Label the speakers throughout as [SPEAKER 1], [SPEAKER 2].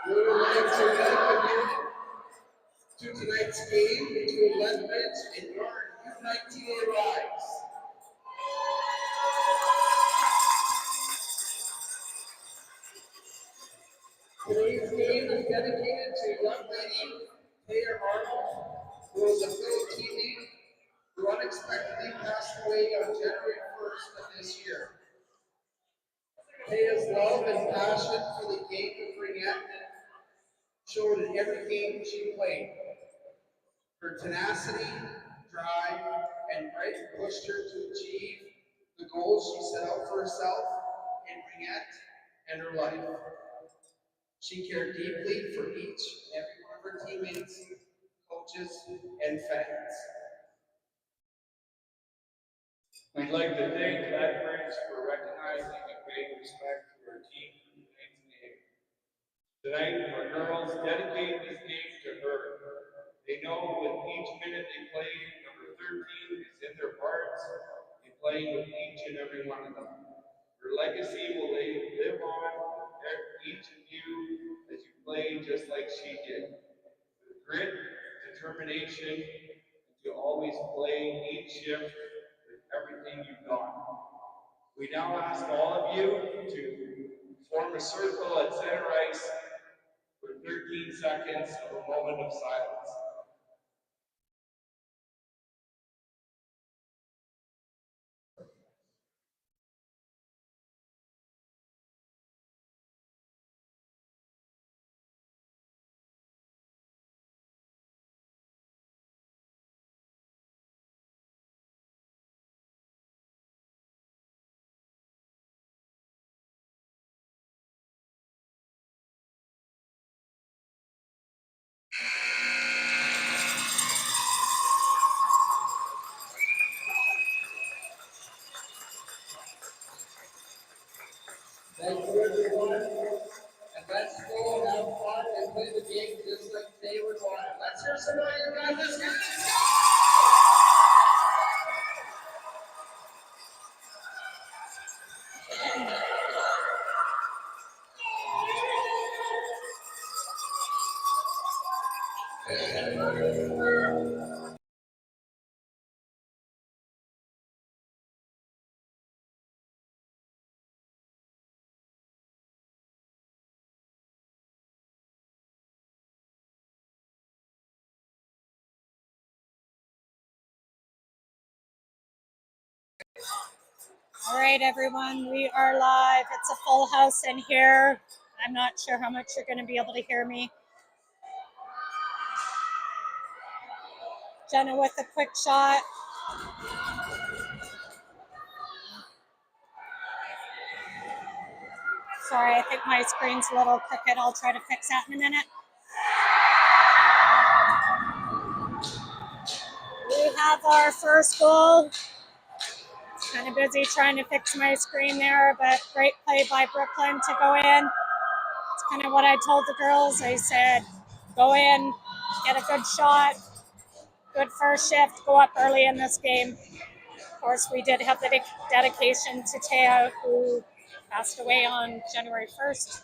[SPEAKER 1] We would like to welcome you to tonight's game between Lethbridge and your U19 Rise. Today's game is dedicated to young lady Taylor Arnold, who is a fellow teammate who unexpectedly passed away on January 1st of this year. Taylor's love and passion for the game of ringette showed in every game she played. Her tenacity, drive, and grit pushed her to achieve the goals she set out for herself in ringette and her life. She cared deeply for each and every one of her teammates, coaches, and fans.
[SPEAKER 2] We'd like to thank Rattlers for recognizing and paying respect to our team for tonight's game. Tonight, our girls dedicate this game to her. They know with each minute they play, number 13 is in their hearts and playing with each and every one of them. Her legacy will live on with each of you as you play just like she did. With grit, determination, and to always play each shift with everything you've got. We now ask all of you to form a circle at center ice for 13 seconds of a moment of silence.
[SPEAKER 1] Thank you, everyone. And let's go have fun and play the game just like they would want it. Let's hear some of you guys. Let's get it.
[SPEAKER 3] All right, everyone, we are live. It's a full house in here. I'm not sure how much you're going to be able to hear me. Jenna with a quick shot. Sorry, I think my screen's a little crooked. I'll try to fix that in a minute. We have our first goal. Kind of busy trying to fix my screen there, but great play by Brooklyn to go in. It's kind of what I told the girls. I said, go in, get a good shot, good first shift, go up early in this game. Of course, we did have the dedication to Taya, who passed away on January 1st.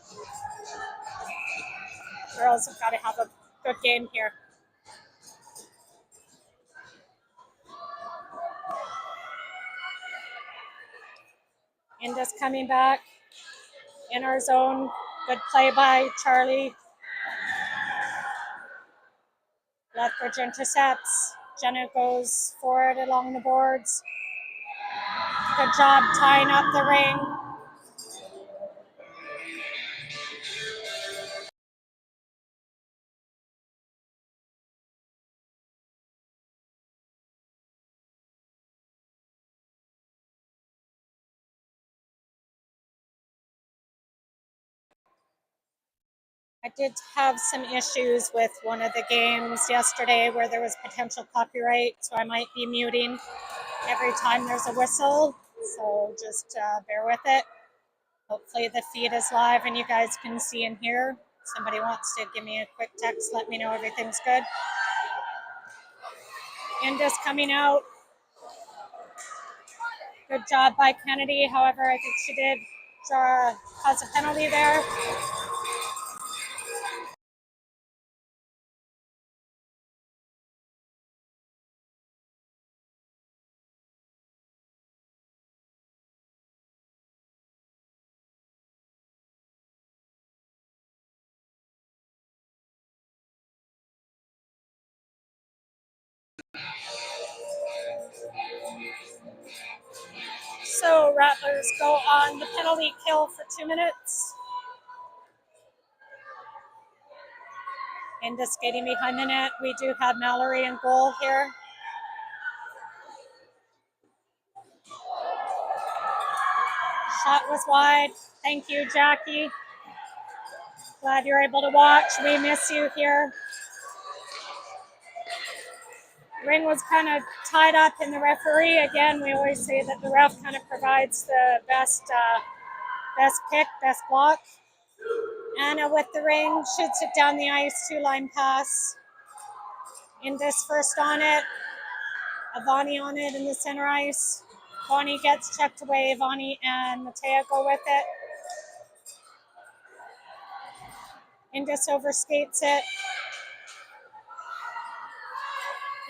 [SPEAKER 3] Girls have got to have a good game here. Indus coming back in our zone. Good play by Charlie. Lethbridge intercepts. Jenna goes forward along the boards. Good job tying up the ring. I did have some issues with one of the games yesterday where there was potential copyright, so I might be muting every time there's a whistle, so just bear with it. Hopefully the feed is live and you guys can see and hear. If somebody wants to give me a quick text, let me know everything's good. Indus coming out. Good job by Kennedy. However, I think she did cause a penalty there. So Rattlers go on the penalty kill for 2 minutes. Indus skating behind the net. We do have Mallory in goal here. Shot was wide. Thank you, Jackie. Glad you're able to watch. We miss you here. Ring was kind of tied up in the referee. Again, we always say that the ref kind of provides the best pick, best block. Anna with the ring, shoots it down the ice, 2-line pass. Indus first on it. Avani on it in the center ice. Vani gets checked away. Vani and Matea go with it. Indus overskates it.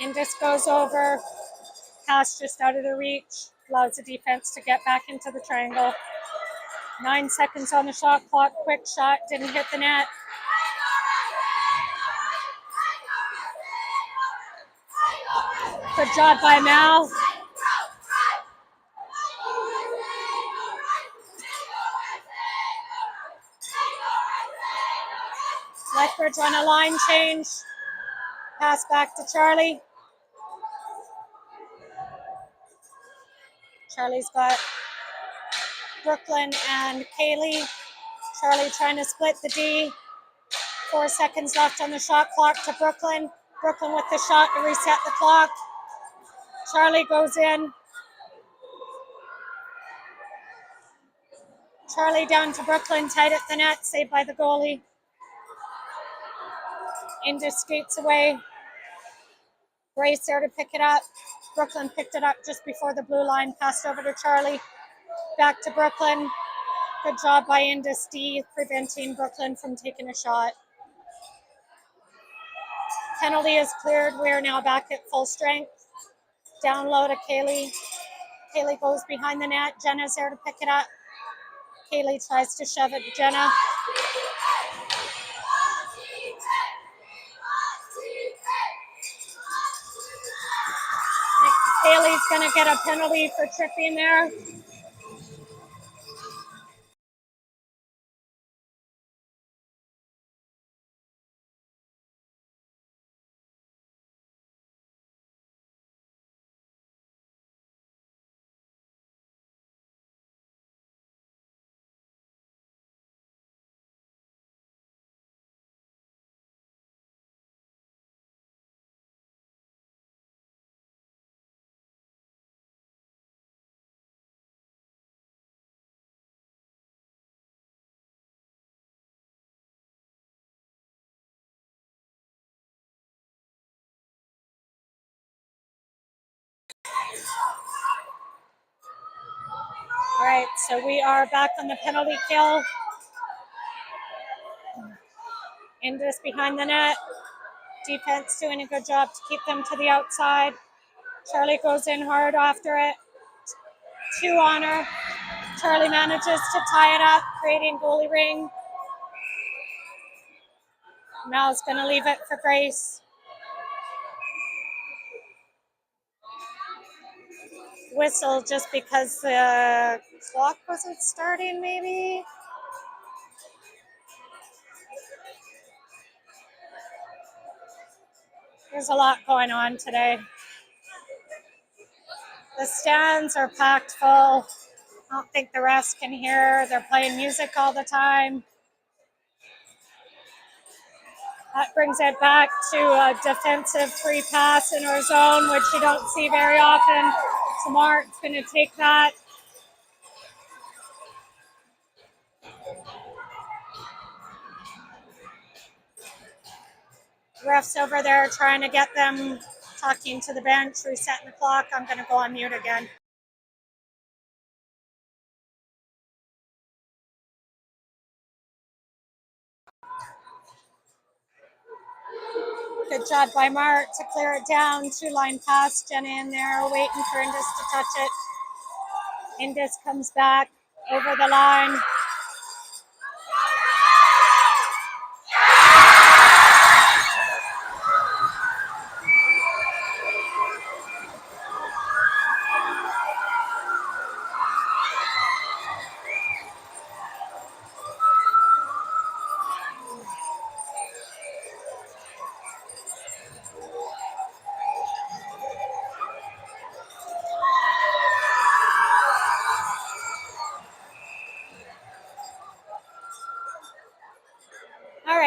[SPEAKER 3] Indus goes over. Pass just out of the reach. Allows the defense to get back into the triangle. 9 seconds on the shot clock. Quick shot. Didn't hit the net. Good job by Mal. Lethbridge on a line change. Pass back to Charlie. Charlie's got Brooklyn and Kaylee. Charlie trying to split the D. 4 seconds left on the shot clock to Brooklyn. Brooklyn with the shot to reset the clock. Charlie goes in. Charlie down to Brooklyn, tight at the net, saved by the goalie. Indus skates away. Grace there to pick it up. Brooklyn picked it up just before the blue line, passed over to Charlie. Back to Brooklyn. Good job by Indus D, preventing Brooklyn from taking a shot. Penalty is cleared. We are now back at full strength. Down low to Kaylee. Kaylee goes behind the net. Jenna's there to pick it up. Kaylee tries to shove it to Jenna. Kaylee's going to get a penalty for tripping there. All right, so we are back on the penalty kill. Indus behind the net. Defense doing a good job to keep them to the outside. Charlie goes in hard after it. 2 on her. Charlie manages to tie it up, creating goalie ring. Mal's going to leave it for Grace. Whistle just because the clock wasn't starting, maybe. There's a lot going on today. The stands are packed full. I don't think the rest can hear. They're playing music all the time. That brings it back to a defensive free pass in our zone, which you don't see very often. Smart's going to take that. Refs over there trying to get them talking to the bench, resetting the clock. I'm going to go on mute again. Good job by Mart to clear it down. 2-line pass. Jenna in there waiting for Indus to touch it. Indus comes back over the line.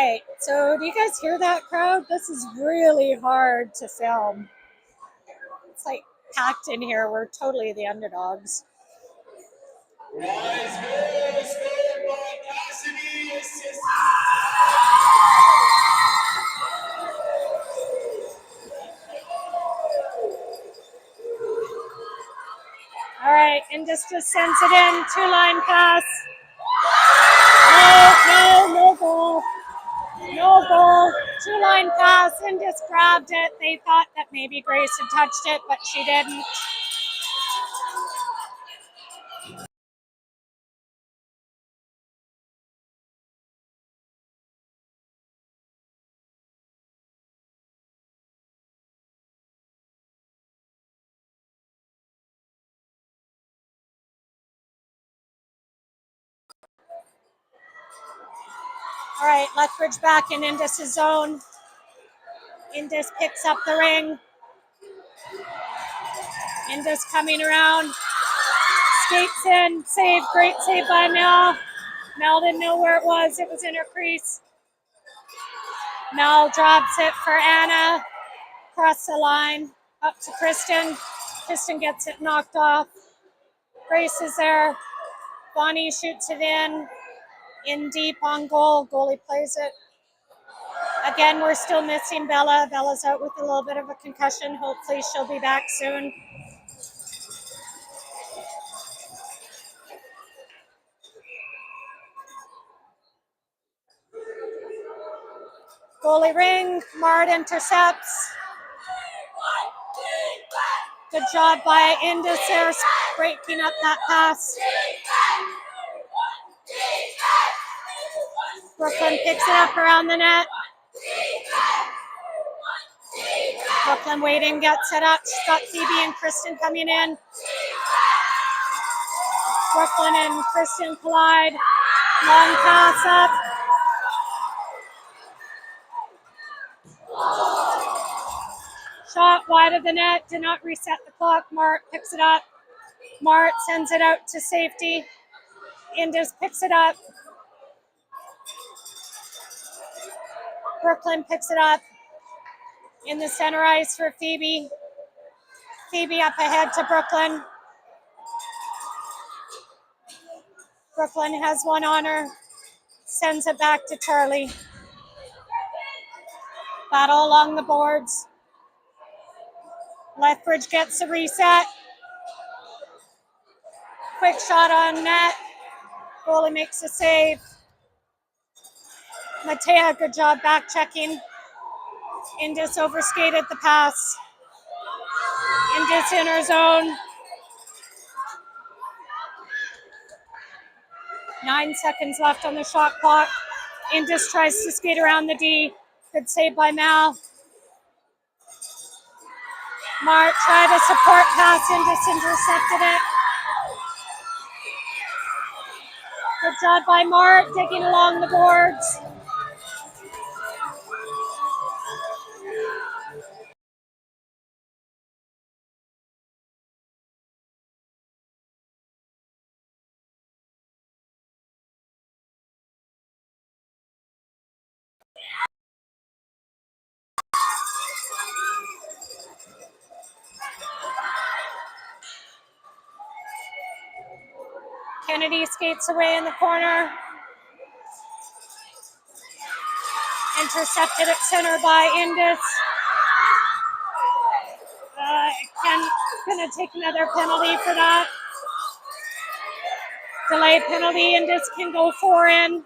[SPEAKER 3] right, so do you guys hear that crowd? This is really hard to film. It's like packed in here. We're totally the underdogs.
[SPEAKER 1] Rise goal scored by Cassidy, assist.
[SPEAKER 3] All right, Indus just sends it in, 2-line pass. No goal. No goal. 2-line pass, Indus grabbed it. They thought that maybe Grace had touched it, but she didn't. All right, Lethbridge back in Indus' zone. Indus picks up the ring. Indus coming around. Skates in, save, great save by Mel. Mel didn't know where it was in her crease. Mel drops it for Anna. Across the line, up to Kristen. Kristen gets it knocked off. Grace is there. Bonnie shoots it in deep on goal. Goalie plays it. Again, we're still missing Bella. Bella's out with a little bit of a concussion. Hopefully she'll be back soon. Goalie ring. Mart intercepts. Good job by Indus there, breaking up that pass. Brooklyn picks it up around the net. Brooklyn waiting, gets it up. She's got Phoebe and Kristen coming in. Brooklyn and Kristen collide. Long pass up. Shot wide of the net, did not reset the clock. Mart picks it up. Mart sends it out to safety. Indus picks it up. Brooklyn picks it up in the center ice for Phoebe. Phoebe up ahead to Brooklyn. Brooklyn has one on her. Sends it back to Charlie. Battle along the boards. Lethbridge gets a reset. Quick shot on net. Goalie makes a save. Matea, good job back checking. Indus overskated the pass. Indus in her zone. 9 seconds left on the shot clock. Indus tries to skate around the D. Good save by Mal. Mart tried a support pass. Indus intercepted it. Good job by Mart, digging along the boards. Kennedy skates away in the corner. Intercepted at center by Indus. Gonna take another penalty for that. Delay penalty. Indus can go 4 in.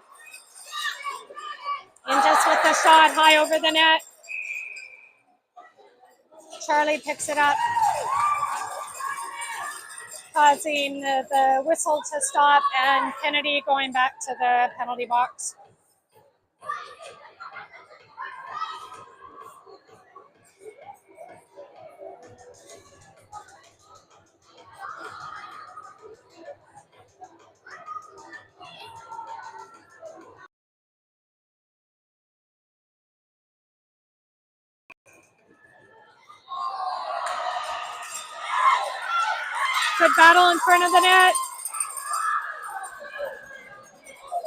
[SPEAKER 3] Indus with the shot high over the net. Charlie picks it up, causing the whistle to stop and Kennedy going back to the penalty box. Good battle in front of the net.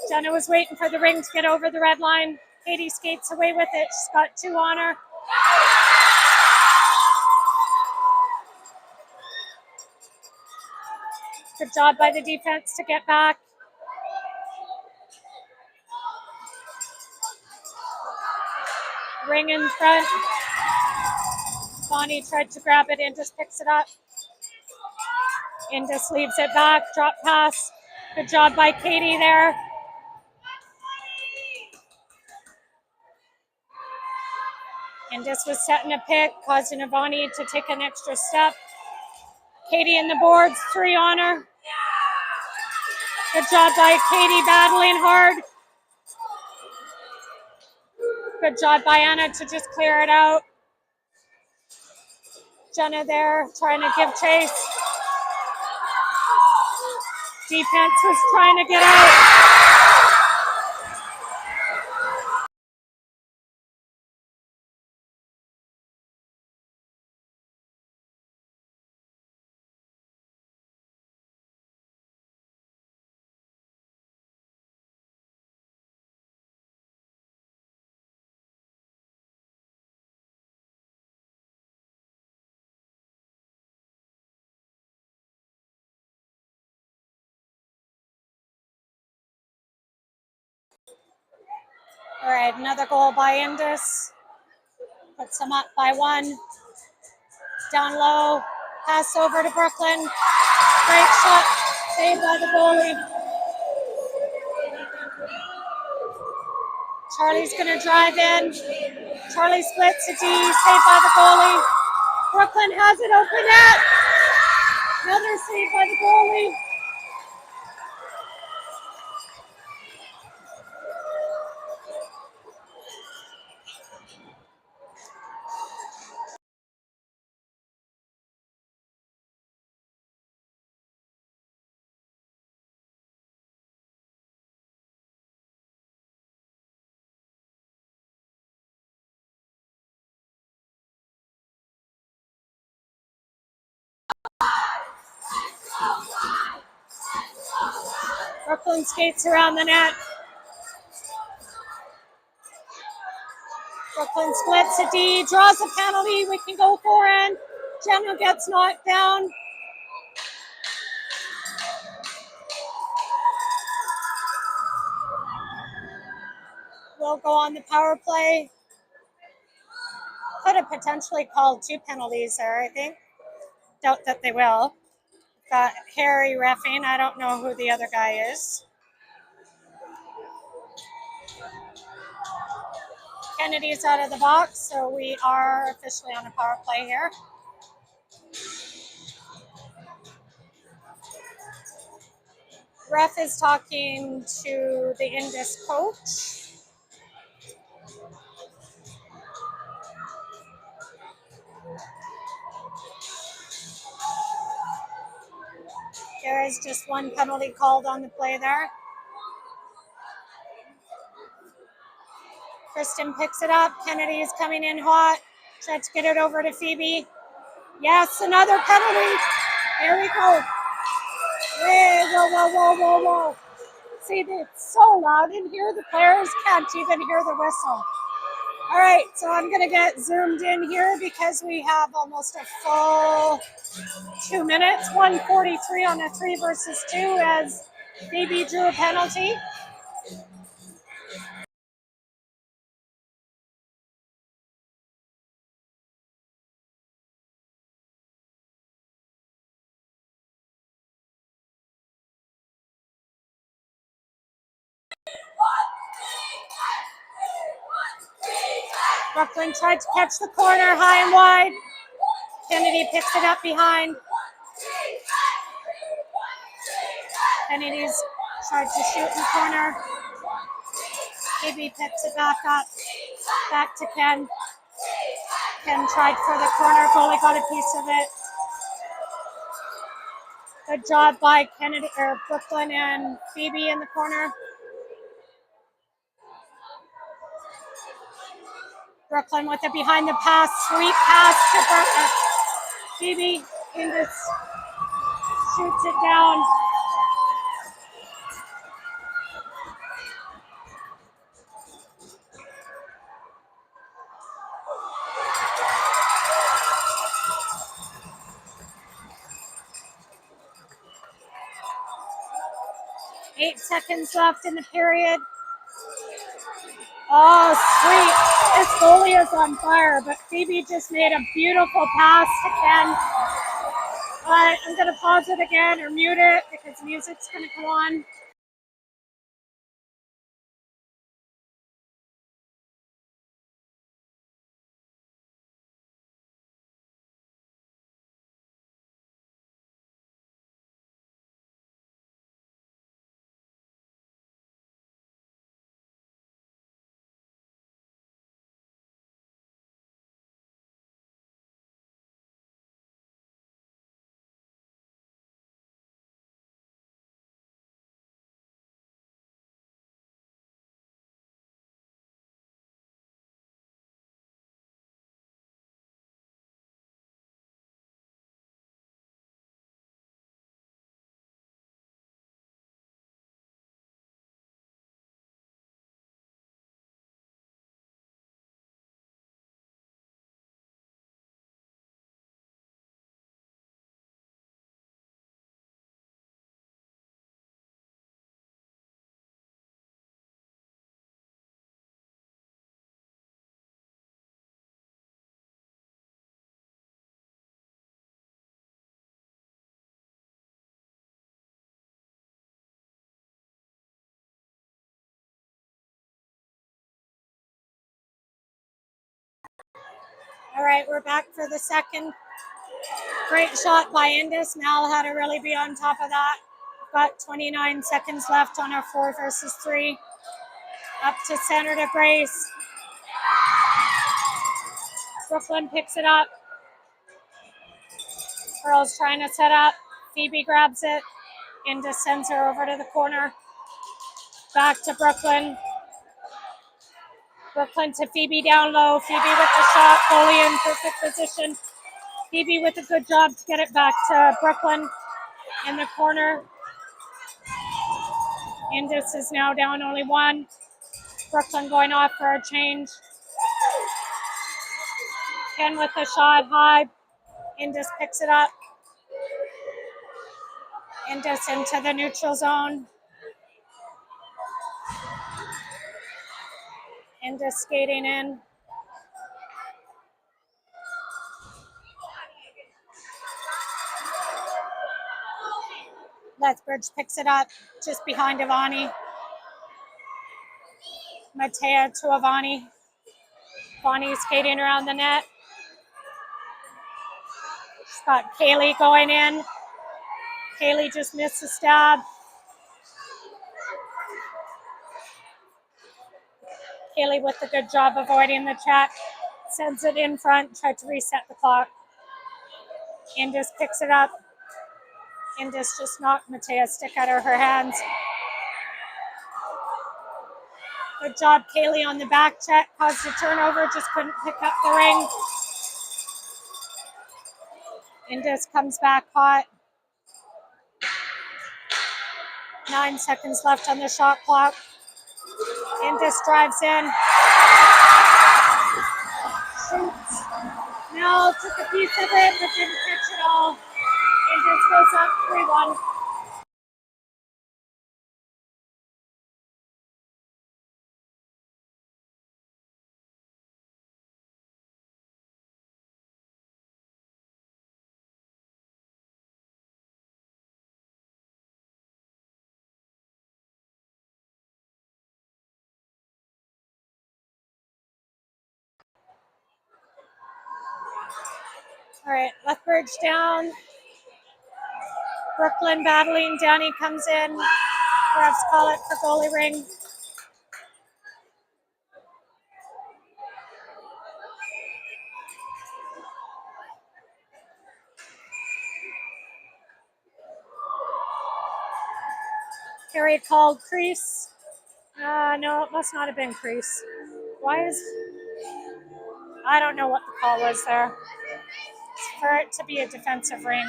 [SPEAKER 3] Jenna was waiting for the ring to get over the red line. Katie skates away with it. She's got 2 on her. Good job by the defense to get back. Ring in front. Bonnie tried to grab it and just picks it up. Indus leaves it back. Drop pass. Good job by Katie there. Indus was setting a pick, causing Ivani to take an extra step. Katie in the boards, 3 on her. Good job by Katie battling hard. Good job by Anna to just clear it out. Jenna there trying to give chase. Defense was trying to get out. All right, another goal by Indus. Puts them up by 1. Down low, pass over to Brooklyn. Great shot, saved by the goalie. Charlie's gonna drive in. Charlie splits a D, saved by the goalie. Brooklyn has it open net. Another save by the goalie. Brooklyn skates around the net. Brooklyn splits a D, draws a penalty. We can go forehand. Jenna gets knocked down. We'll go on the power play. Could have potentially called 2 penalties there, I think. Doubt that they will. Got Harry reffing. I don't know who the other guy is. Kennedy's out of the box, so we are officially on a power play here. Ref is talking to the Indus coach. There is just 1 penalty called on the play there. Kristen picks it up. Kennedy is coming in hot. Tries to get it over to Phoebe. Yes, another penalty. Here we go. Hey, whoa, whoa, whoa, whoa, whoa. See, it's so loud in here, the players can't even hear the whistle. All right, so I'm going to get zoomed in here because we have almost a full 2 minutes. 1:43 on a 3 versus 2 as Phoebe drew a penalty. Brooklyn tried to catch the corner high and wide. Kennedy picks it up behind. Kennedy's tried to shoot in the corner. Phoebe picks it back up. Back to Ken. Ken tried for the corner. Goalie got a piece of it. Good job by Kennedy or Brooklyn and Phoebe in the corner. Brooklyn with it behind the pass, sweet pass to Brooklyn. Phoebe Indus shoots it down. 8 seconds left in the period. Oh, sweet. This goalie is on fire, but Phoebe just made a beautiful pass to Ken. I'm going to pause it again or mute it because music's going to come on. All right, we're back for the second. Great shot by Indus. Mal had to really be on top of that. Got 29 seconds left on our 4 versus 3. Up to center to Grace. Brooklyn picks it up. Girls trying to set up. Phoebe grabs it. Indus sends her over to the corner. Back to Brooklyn. Brooklyn to Phoebe down low. Phoebe with the shot. Goalie in perfect position. Phoebe with a good job to get it back to Brooklyn in the corner. Indus is now down only 1. Brooklyn going off for a change. Ken with the shot high. Indus picks it up. Indus into the neutral zone. Indus skating in. Lethbridge picks it up just behind Ivani. Matea to Ivani. Ivani skating around the net. She's got Kaylee going in. Kaylee just missed the stab. Kaylee with a good job avoiding the check. Sends it in front, tried to reset the clock. Indus picks it up. Indus just knocked Matea's stick out of her hands. Good job, Kaylee, on the back check. Caused a turnover, just couldn't pick up the ring. Indus comes back hot. 9 seconds left on the shot clock. Indus drives in. Shoots. Mel took a piece of it, but didn't catch it all. Indus goes up 3-1. All right, Lethbridge down. Brooklyn battling. Danny comes in. Refs call it for goalie ring. Carey called crease. No, it must not have been crease. I don't know what the call was there. It's for it to be a defensive ring.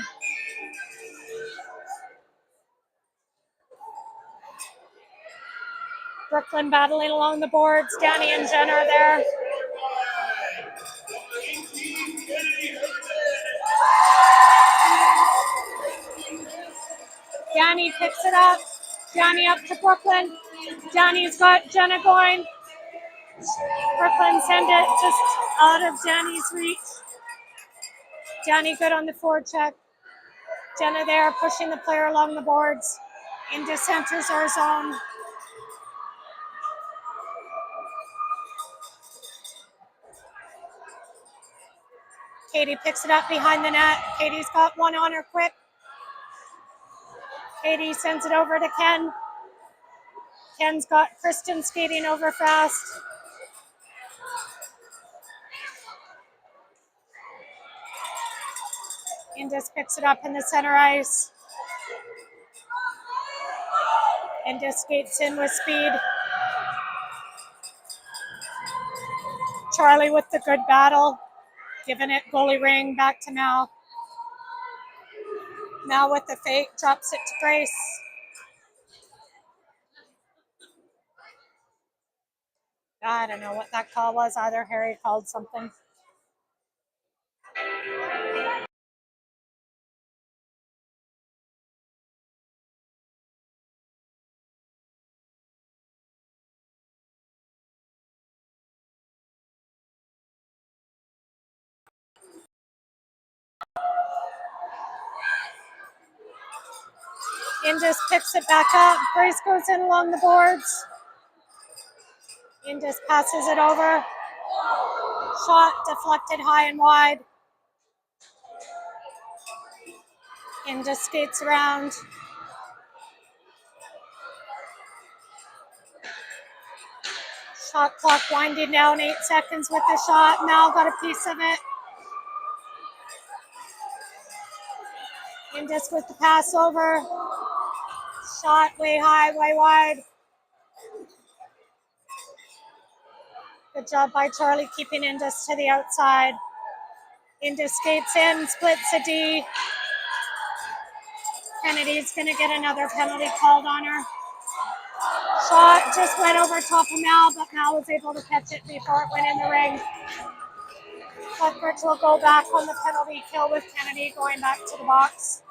[SPEAKER 3] Brooklyn battling along the boards. Danny and Jen are there. Danny picks it up. Danny up to Brooklyn. Danny's got Jenna going. Brooklyn send it just out of Danny's reach. Danny good on the forecheck. Jenna there pushing the player along the boards. Into centers our zone. Katie picks it up behind the net. Katie's got one on her quick. Katie sends it over to Ken. Ken's got Kristen skating over fast. Indus picks it up in the center ice. Indus skates in with speed. Charlie with the good battle. Giving it goalie ring back to Mal. Mal with the fake, drops it to Grace. I don't know what that call was either. Harry called something. Indus picks it back up. Grace goes in along the boards. Indus passes it over. Shot deflected high and wide. Indus skates around. Shot clock winding down, 8 seconds with the shot. Mal got a piece of it. Indus with the pass over. Shot way high, way wide. Good job by Charlie keeping Indus to the outside. Indus skates in, splits a D. Kennedy's going to get another penalty called on her. Shot just went over top of Mal, but Mal was able to catch it before it went in the ring. Lethbridge will go back on the penalty kill with Kennedy going back to the box.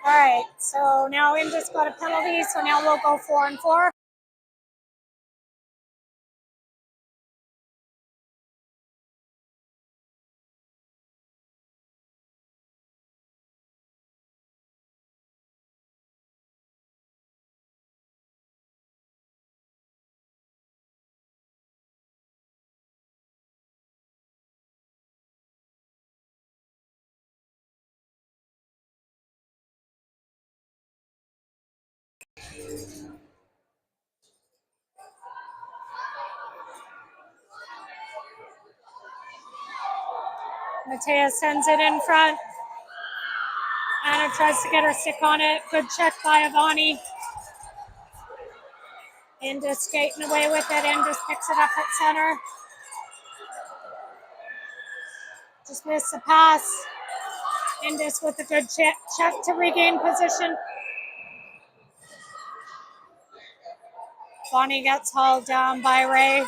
[SPEAKER 3] All right, so now Indus got a penalty, so now we'll go 4-4. Matea sends it in front. Anna tries to get her stick on it. Good check by Avani. Indus skating away with it. Indus picks it up at center. Just missed the pass. Indus with a good check to regain position. Bonnie gets hauled down by Ray.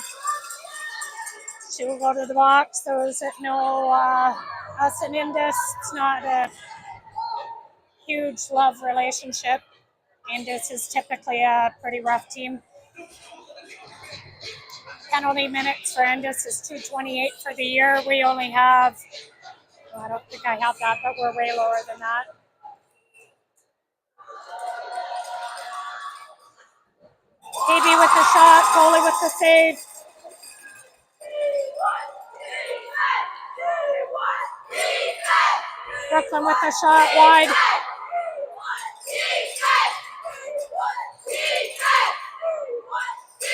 [SPEAKER 3] She will go to the box. There was no us and Indus. It's not a huge love relationship. Indus is typically a pretty rough team. Penalty minutes for Indus is 228 for the year. We only have, well, I don't think I have that, but we're way lower than that. KB with the shot, goalie with the save. Brooklyn with the shot wide.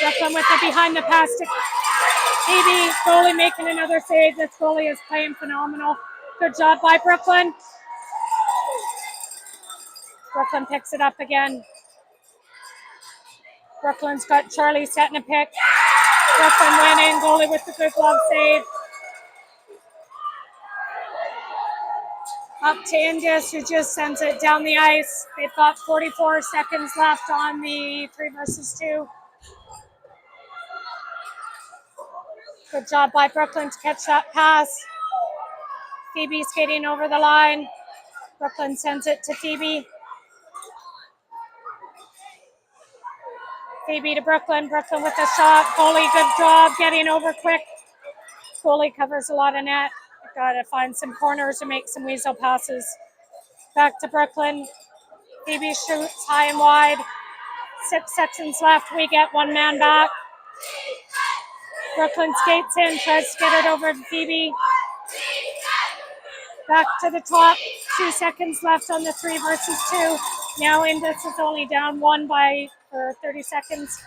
[SPEAKER 3] Brooklyn with it behind the pass to KB. Goalie making another save. This goalie is playing phenomenal. Good job by Brooklyn. Brooklyn picks it up again. Brooklyn's got Charlie setting a pick. Brooklyn winning. Goalie with the good glove save. Up to Indus, who just sends it down the ice. They've got 44 seconds left on the 3 versus 2. Good job by Brooklyn to catch that pass. Phoebe skating over the line. Brooklyn sends it to Phoebe. Phoebe to Brooklyn. Brooklyn with a shot. Goalie, good job getting over quick. Goalie covers a lot of net. Got to find some corners to make some weasel passes. Back to Brooklyn. Phoebe shoots high and wide. 6 seconds left. We get one man back. Brooklyn skates in, tries to get it over to Phoebe. Back to the top. 2 seconds left on the 3 versus 2. Now Indus is only down 1 for 30 seconds.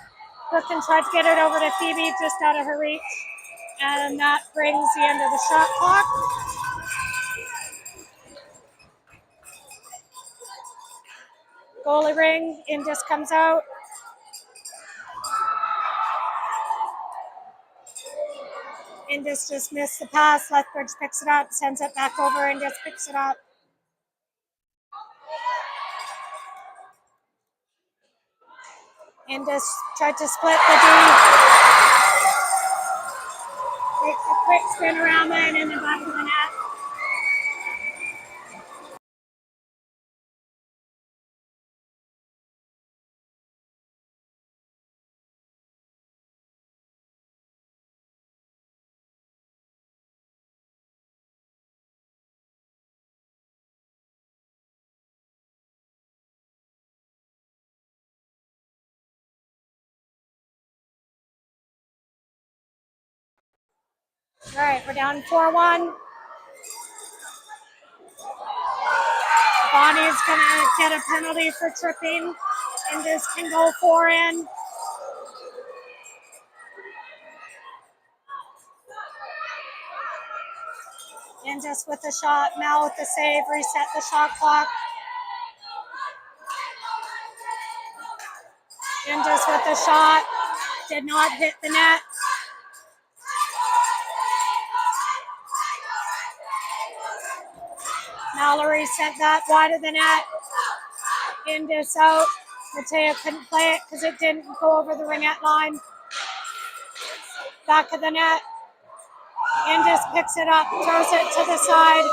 [SPEAKER 3] Brooklyn tried to get it over to Phoebe, just out of her reach. And that brings the end of the shot clock. Goalie ring. Indus comes out. Indus just missed the pass. Lethbridge picks it up, sends it back over. Indus picks it up. Indus tried to split the D. Takes a quick spin around and in the back of the net. All right, we're down 4-1. Bonnie's gonna get a penalty for tripping. Indus can go 4 in. Indus with the shot. Mel with the save. Reset the shot clock. Indus with the shot. Did not hit the net. Mallory sent that wide of the net. Indus out. Mateo couldn't play it because it didn't go over the ringette line. Back of the net. Indus picks it up, throws it to the side.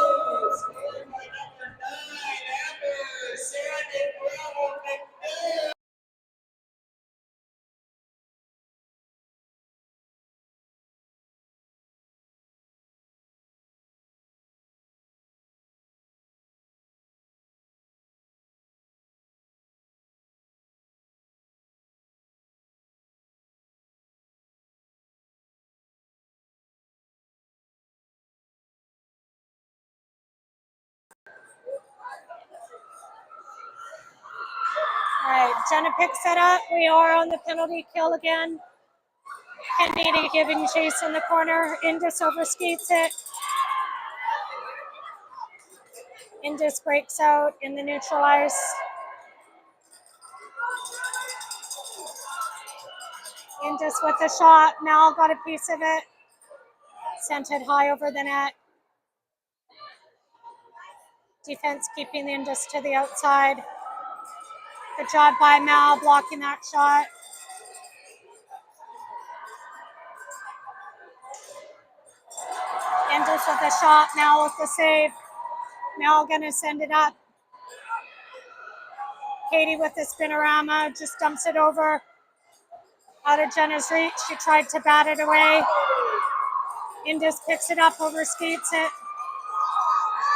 [SPEAKER 3] All right, Jenna picks it up. We are on the penalty kill again. Kennedy giving chase in the corner. Indus overskates it. Indus breaks out in the neutral ice. Indus with the shot. Mal got a piece of it. Sent it high over the net. Defense keeping the Indus to the outside. Good job by Mal blocking that shot. Indus with the shot. Mal with the save. Mal gonna send it up. Katie with the spinorama just dumps it over. Out of Jenna's reach. She tried to bat it away. Indus picks it up, overskates it.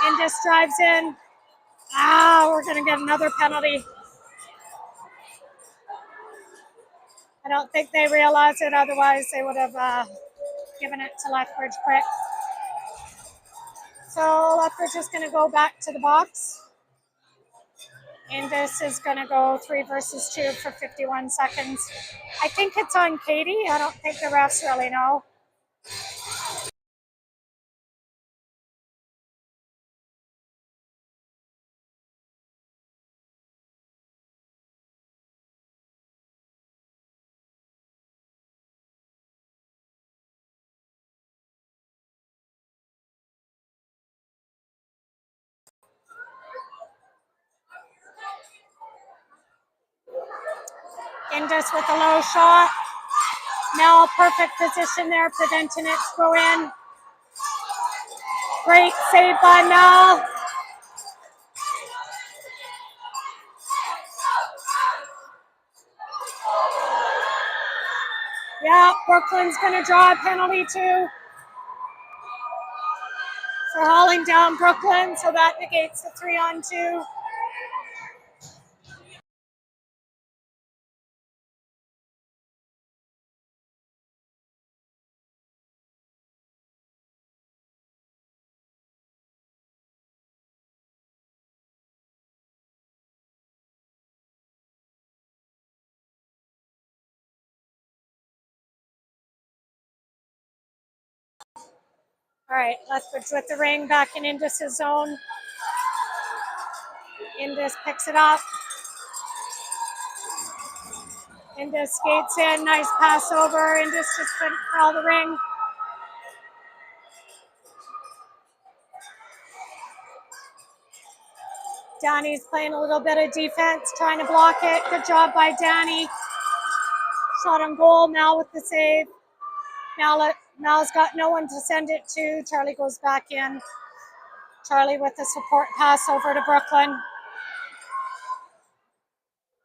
[SPEAKER 3] Indus drives in. We're going to get another penalty. I don't think they realize it, otherwise they would have given it to Lethbridge quick. So Lethbridge is going to go back to the box. Indus is going to go 3 versus 2 for 51 seconds. I think it's on Katie. I don't think the refs really know. Indus with a low shot. Mel, perfect position there, preventing it to go in. Great save by Mel. Yeah, Brooklyn's going to draw a penalty too for hauling down Brooklyn, so that negates the 3-on-2. All right, Lethbridge with the ring back in Indus' zone. Indus picks it up. Indus skates in, nice pass over. Indus just couldn't crawl the ring. Danny's playing a little bit of defense, trying to block it. Good job by Danny. Shot on goal, Mal with the save. Mal's got no one to send it to. Charlie goes back in. Charlie with the support pass over to Brooklyn.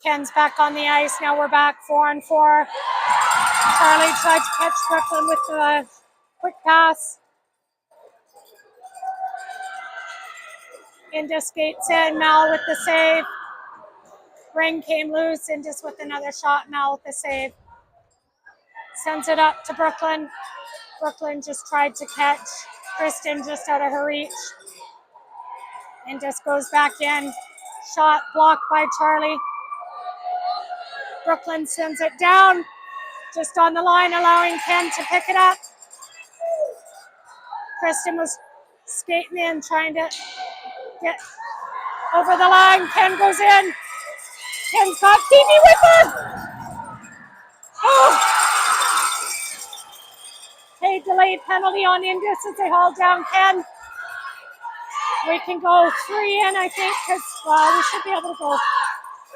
[SPEAKER 3] Ken's back on the ice. Now we're back 4-on-4. Charlie tried to catch Brooklyn with the quick pass. Indus skates in. Mal with the save. Ring came loose. Indus with another shot. Mal with the save. Sends it up to Brooklyn. Brooklyn just tried to catch Kristen just out of her reach. Indus goes back in. Shot blocked by Charlie. Brooklyn sends it down. Just on the line, allowing Ken to pick it up. Kristen was skating in, trying to get over the line. Ken goes in. Ken's got Phoebe with her. Oh! Hey, delayed penalty on Indus as they haul down Ken. We can go 3 in, I think, because, well, we should be able to go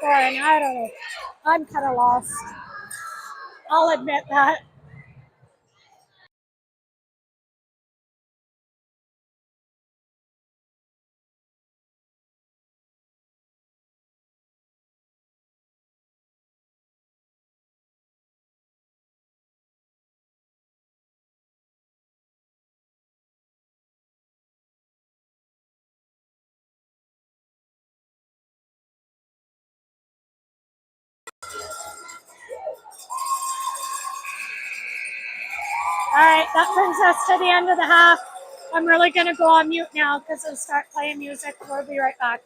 [SPEAKER 3] 4 in. I don't know. I'm kind of lost. I'll admit that. All right, that brings us to the end of the half. I'm really going to go on mute now because I'll start playing music. We'll be right back.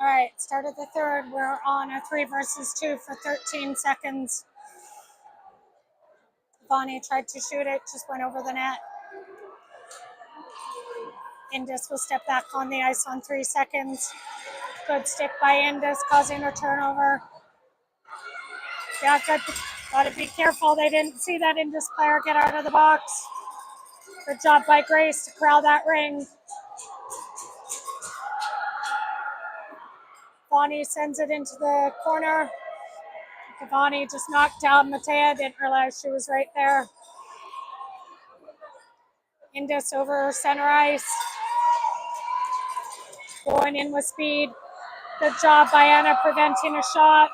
[SPEAKER 3] All right, start of the third. We're on a 3 versus 2 for 13 seconds. Bonnie tried to shoot it, just went over the net. Indus will step back on the ice on 3 seconds. Good stick by Indus, causing a turnover. Yeah, good. Got to be careful. They didn't see that Indus player get out of the box. Good job by Grace to corral that ring. Bonnie sends it into the corner. Bonnie just knocked down Matea. Didn't realize she was right there. Indus over center ice. Going in with speed. Good job by Anna preventing a shot.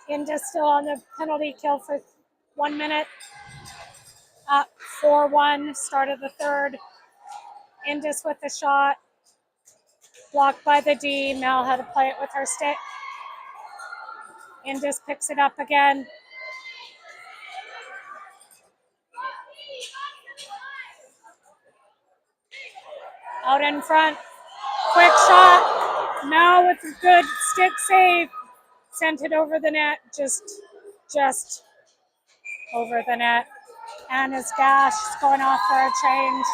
[SPEAKER 3] Indus still on the penalty kill for 1 minute. Up 4-1, start of the third. Indus with the shot. Blocked by the D. Mel had to play it with her stick. Indus picks it up again. Out in front. Quick shot. Mel with a good stick save. Sent it over the net. Just over the net. Anna's gash is going off for a change.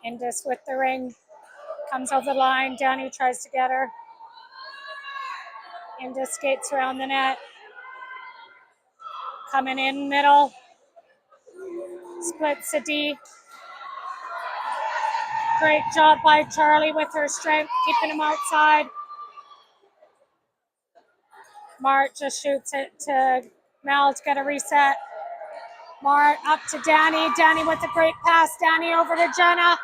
[SPEAKER 3] Indus with the ring. Comes over the line. Danny tries to get her. Indus skates around the net. Coming in middle. Splits a D. Great job by Charlie with her strength, keeping him outside. Mart just shoots it to Mel to get a reset. Mart up to Danny. Danny with a great pass. Danny over to Jenna.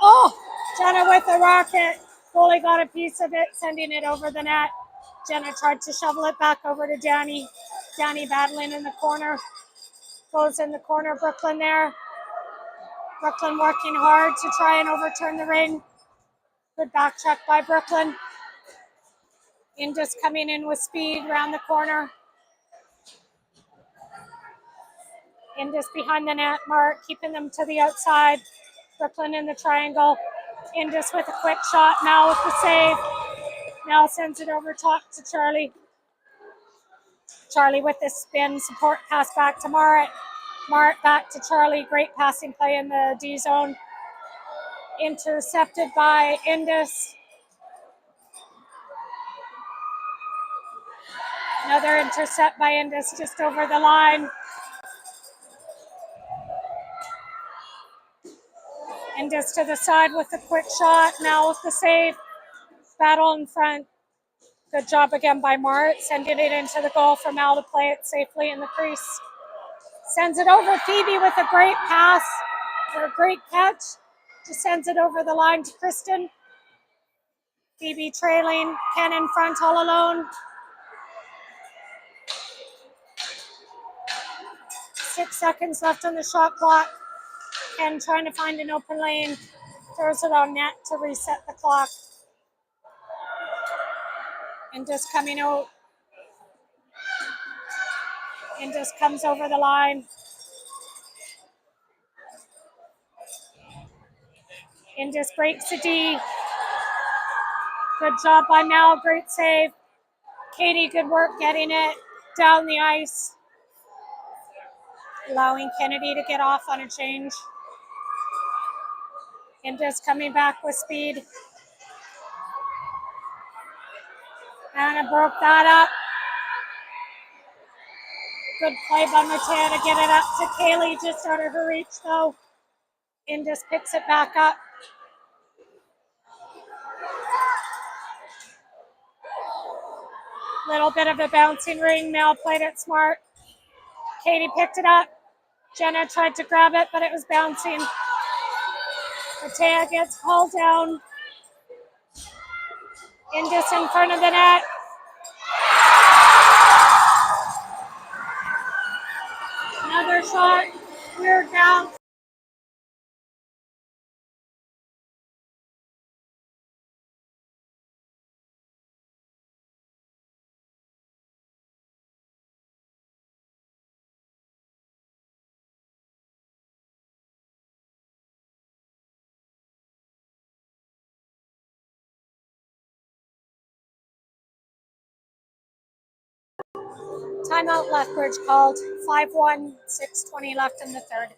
[SPEAKER 3] Oh, Jenna with a rocket. Goalie got a piece of it, sending it over the net. Jenna tried to shovel it back over to Danny. Danny battling in the corner. Goes in the corner, Brooklyn there. Brooklyn working hard to try and overturn the ring. Good back check by Brooklyn. Indus coming in with speed around the corner. Indus behind the net. Mark keeping them to the outside. Brooklyn in the triangle. Indus with a quick shot. Mal with the save. Mal sends it over top to Charlie. Charlie with the spin. Support pass back to Mart. Mart back to Charlie. Great passing play in the D zone. Intercepted by Indus. Another intercept by Indus just over the line. Indus to the side with a quick shot. Now with the save. Battle in front. Good job again by Mart. Sending it into the goal for Mal to play it safely in the crease. Sends it over. Phoebe with a great pass or a great catch. Just sends it over the line to Kristen. Phoebe trailing. Ken in front all alone. 6 seconds left on the shot clock. Ken trying to find an open lane. Throws it on net to reset the clock. Indus coming out. Indus comes over the line. Indus breaks a D. Good job by Mel. Great save. Katie, good work getting it down the ice. Allowing Kennedy to get off on a change. Indus coming back with speed. Anna broke that up. Good play by Matea to get it up to Kaylee, just out of her reach though. Indus picks it back up. Little bit of a bouncing ring. Mel played it smart. Katie picked it up. Jenna tried to grab it, but it was bouncing. Matea gets pulled down. Indus in front of the net. Another shot. We're down. Timeout Lethbridge called. 5-1, 6:20 left in the third.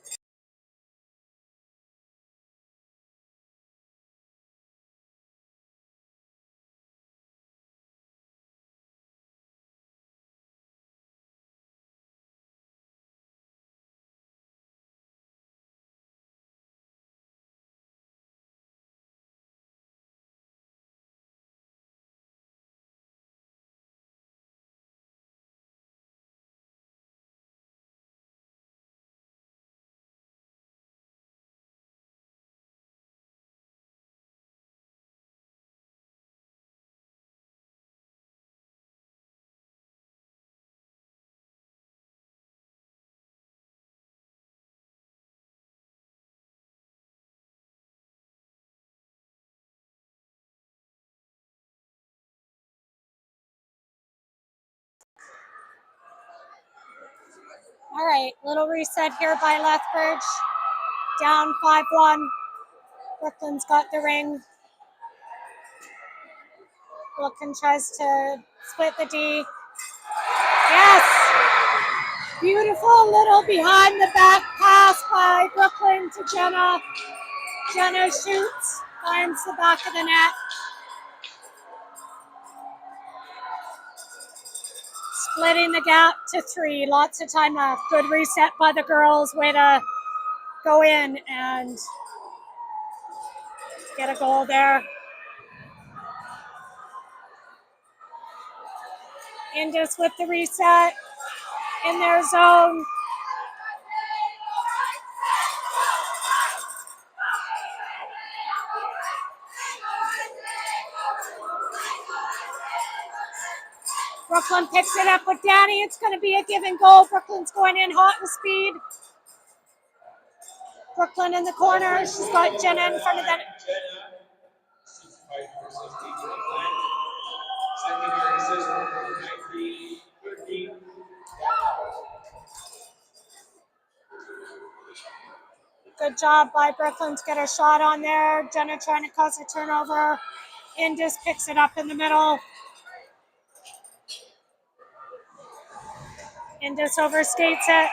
[SPEAKER 3] All right, little reset here by Lethbridge. Down 5-1. Brooklyn's got the ring. Brooklyn tries to split the D. Yes! Beautiful little behind the back pass by Brooklyn to Jenna. Jenna shoots, finds the back of the net. Splitting the gap to 3. Lots of time left. Good reset by the girls. Way to go in and get a goal there. Indus with the reset in their zone. Brooklyn picks it up with Danny. It's going to be a given goal. Brooklyn's going in hot and speed. Brooklyn in the corner. She's got Jenna in front of them.
[SPEAKER 2] Secondary assist, 19-13.
[SPEAKER 3] Good job by Brooklyn to get a shot on there. Jenna trying to cause a turnover. Indus picks it up in the middle. Indus overskates it.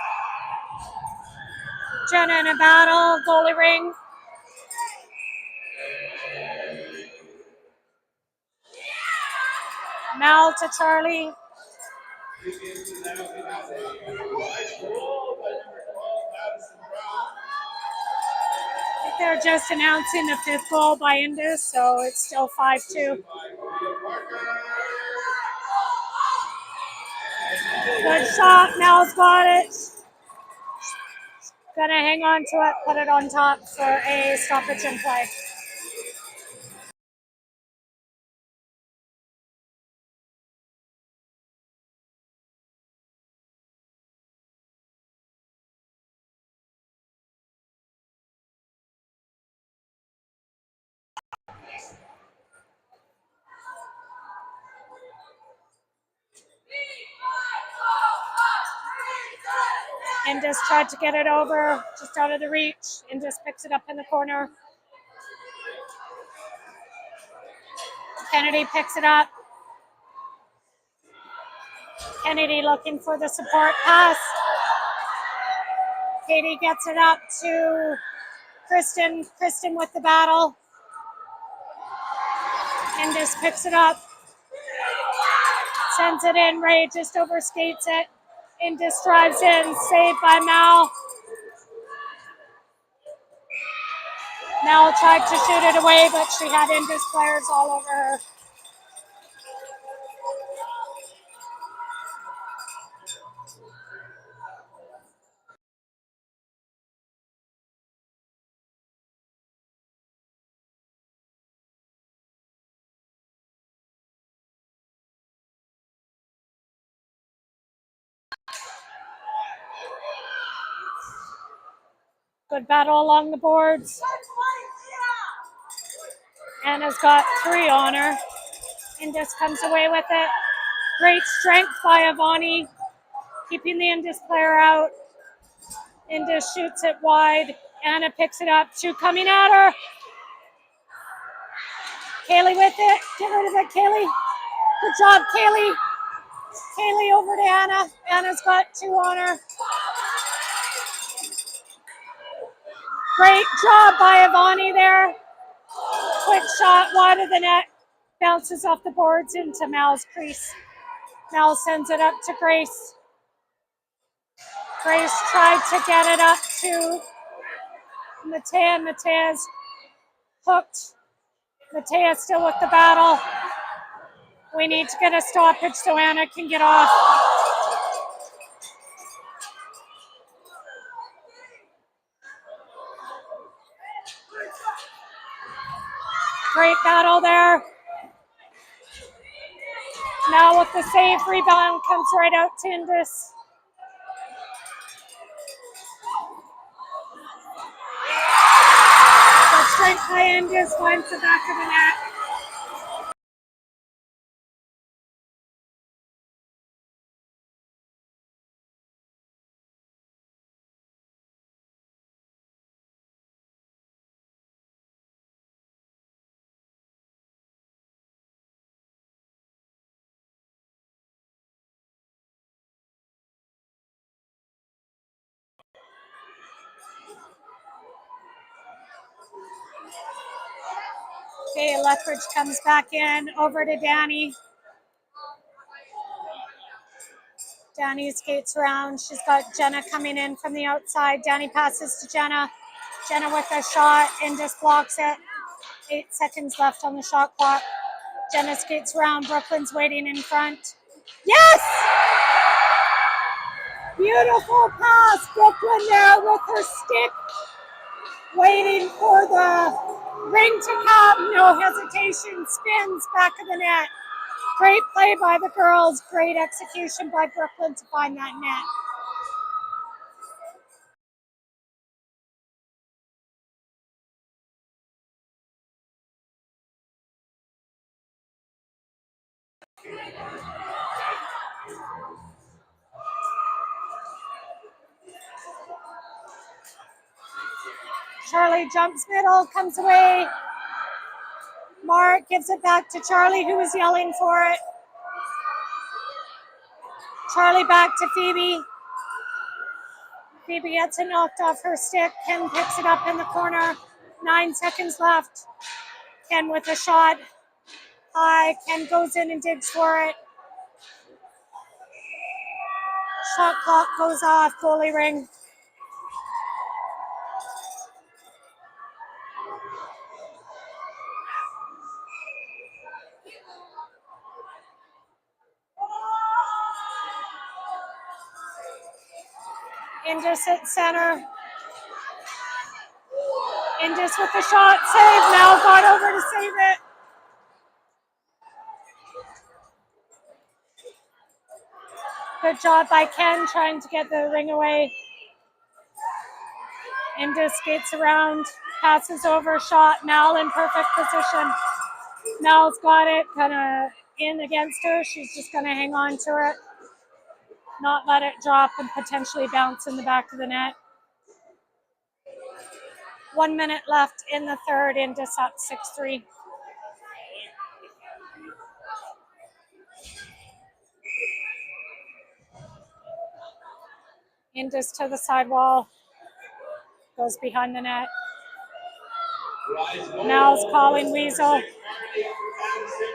[SPEAKER 3] Jenna in a battle. Goalie ring. Mal to Charlie. They're just announcing the 5th goal by Indus, so it's still 5-2. Good shot. Mal's got it. Gonna hang on to it, put it on top for a stoppage in play. Indus tried to get it over, just out of the reach. Indus picks it up in the corner. Kennedy picks it up. Kennedy looking for the support pass. Katie gets it up to Kristen. Kristen with the battle. Indus picks it up. Sends it in. Ray just overskates it. Indus drives in. Saved by Mal. Mal tried to shoot it away, but she had Indus players all over her. Good battle along the boards. Anna's got 3 on her. Indus comes away with it. Great strength by Avani, keeping the Indus player out. Indus shoots it wide. Anna picks it up. 2 coming at her. Kaylee with it. Get rid of it, Kaylee. Good job, Kaylee. Kaylee over to Anna. Anna's got 2 on her. Great job by Avani there. Quick shot wide of the net. Bounces off the boards into Mal's crease. Mal sends it up to Grace. Grace tried to get it up to Matea. Matea's hooked. Matea still with the battle. We need to get a stoppage so Anna can get off. Great battle there. Now with the save, rebound comes right out to Indus. But strength by Indus finds the back of the net. Okay, Lethbridge comes back in, over to Danny. Danny skates around. She's got Jenna coming in from the outside. Danny passes to Jenna. Jenna with a shot. Indus blocks it. 8 seconds left on the shot clock. Jenna skates around. Brooklyn's waiting in front. Yes! Beautiful pass. Brooklyn there with her stick. Waiting for the ring to come. No hesitation. Spins back of the net. Great play by the girls. Great execution by Brooklyn to find that net. Charlie jumps middle, comes away. Mark gives it back to Charlie, who was yelling for it. Charlie back to Phoebe. Phoebe gets it knocked off her stick. Ken picks it up in the corner. 9 seconds left. Ken with a shot. High. Ken goes in and digs for it. Shot clock goes off. Goalie ring. Indus at center. Indus with the shot. Save. Now got over to save it. Good job by Ken trying to get the ring away. Indus skates around, passes over, shot. Mal in perfect position. Mal's got it, kind of in against her. She's just going to hang on to it, not let it drop and potentially bounce in the back of the net. 1 minute left in the third. Indus up 6-3. Indus to the sidewall. Goes behind the net. Mal's calling Weasel.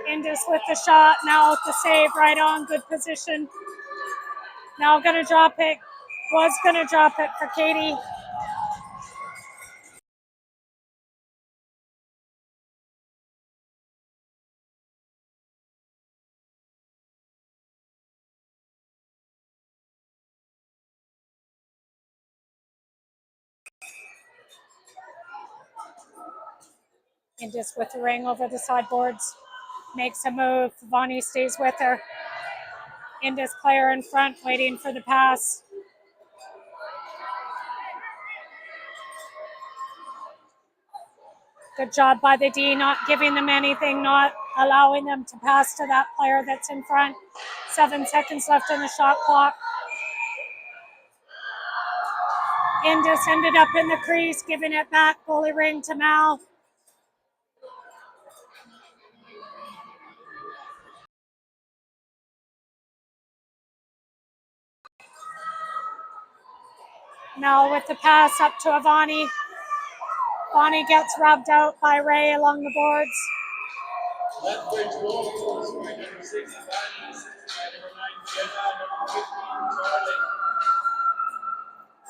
[SPEAKER 3] Indus with the shot. Mal with the save right on. Good position. Now going to drop it. Was going to drop it for Katie. Indus with the ring over the sideboards. Makes a move. Vani stays with her. Indus player in front waiting for the pass. Good job by the D, not giving them anything, not allowing them to pass to that player that's in front. 7 seconds left on the shot clock. Indus ended up in the crease, giving it back. Goalie ring to Mal. Mal with the pass up to Avani. Avani gets rubbed out by Ray along the boards.
[SPEAKER 2] Lethbridge goal was by number 6, Ivani, assisted by number 9, Jenna, number 15, Charlie.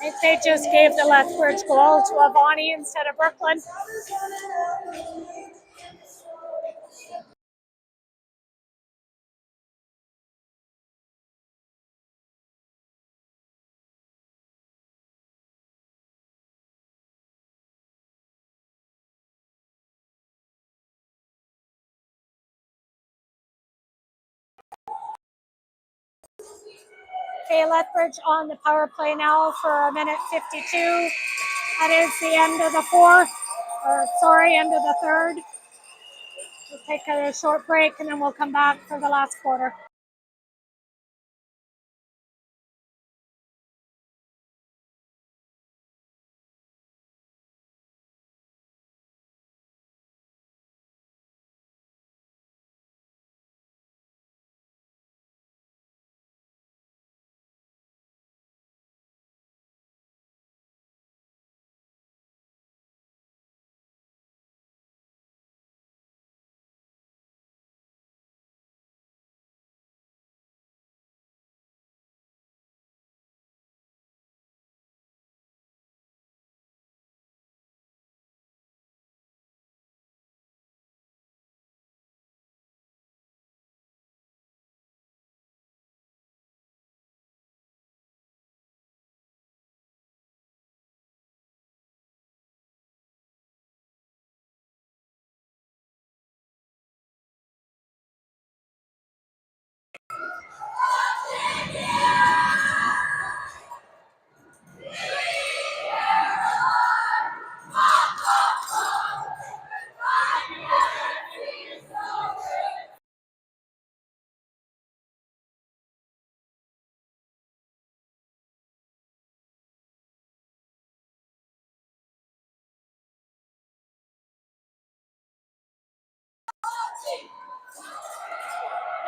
[SPEAKER 3] I think they just gave the Lethbridge goal to Avani instead of Brooklyn. Okay, Lethbridge on the power play now for a minute 52. That is the end of the end of the third. We'll take a short break and then we'll come back for the last quarter.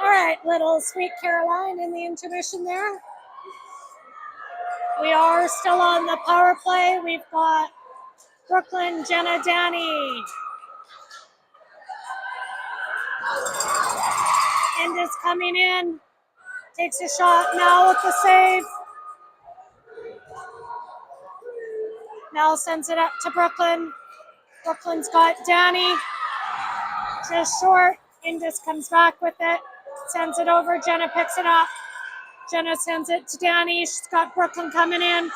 [SPEAKER 3] All right, little Sweet Caroline in the intermission there. We are still on the power play. We've got Brooklyn, Jenna, Danny. Indus coming in. Takes a shot now with the save. Mel sends it up to Brooklyn. Brooklyn's got Danny. Just short. Indus comes back with it. Sends it over. Jenna picks it up. Jenna sends it to Danny. She's got Brooklyn coming in.